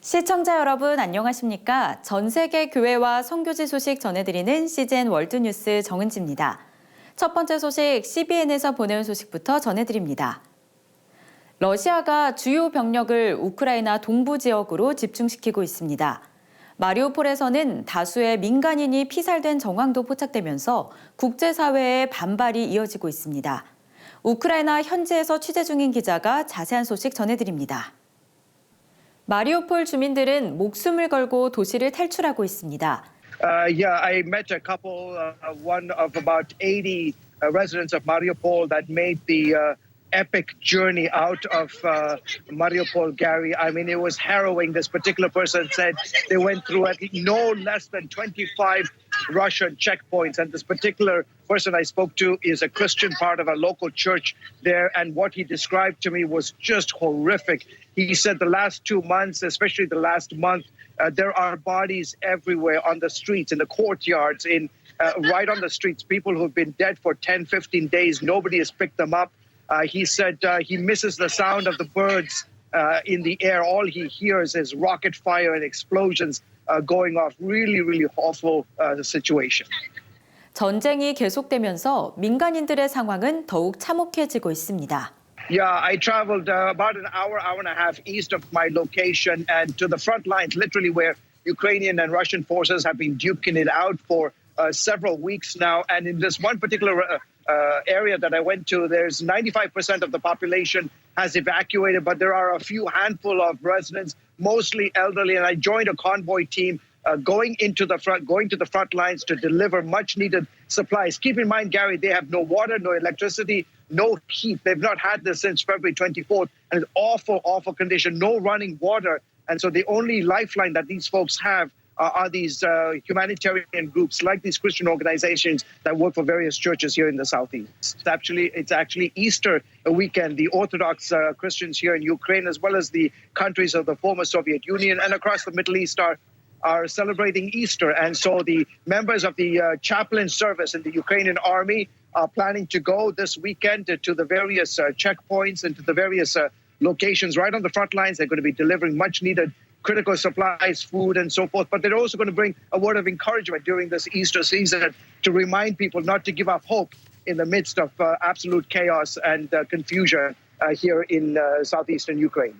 시청자 여러분 안녕하십니까? 전 세계 교회와 선교지 소식 전해드리는 CGN월드뉴스 정은지입니다. 첫 번째 소식 CBN에서 보내온 소식부터 전해드립니다. 러시아가 주요 병력을 우크라이나 동부 지역으로 집중시키고 있습니다. 마리우폴에서는 다수의 민간인이 피살된 정황도 포착되면서 국제사회의 반발이 이어지고 있습니다. 우크라이나 현지에서 취재 중인 기자가 자세한 소식 전해드립니다. 마리우폴 주민들은 목숨을 걸고 도시를 탈출하고 있습니다. I met a couple, one of about 80 residents of Mariupol that made the epic journey out of Mariupol, Gary. I mean, it was harrowing. This particular person said they went through no less than 25 Russian checkpoints. And this particular person I spoke to is a Christian part of a local church there. And what he described to me was just horrific. He said the last 2 months, especially the last month, there are bodies everywhere on the streets, in the courtyards, right on the streets, people who've been dead for 10, 15 days. Nobody has picked them up. He said he misses the sound of the birds in the air. All he hears is rocket fire and explosions going off. Really, really awful situation. 전쟁이 계속되면서 민간인들의 상황은 더욱 참혹해지고 있습니다. Yeah, I traveled about an hour and a half east of my location and to the front lines, literally where Ukrainian and Russian forces have been duking it out for several weeks now. And in this one particular area that I went to, there's 95% of the population has evacuated, but there are a few handful of residents, mostly elderly. And I joined a convoy team going to the front lines to deliver much needed supplies. Keep in mind, Gary, they have no water, no electricity, no heat. They've not had this since February 24th, and it's awful, awful condition, no running water. And so the only lifeline that these folks have are these humanitarian groups, like these Christian organizations that work for various churches here in the Southeast. It's actually Easter weekend. The Orthodox Christians here in Ukraine, as well as the countries of the former Soviet Union and across the Middle East are celebrating Easter. And so the members of the chaplain service in the Ukrainian army are planning to go this weekend to the various checkpoints and to the various locations right on the front lines. They're going to be delivering much needed critical supplies, food, and so forth. But they're also going to bring a word of encouragement during this Easter season to remind people not to give up hope in the midst of absolute chaos and confusion here in southeastern Ukraine.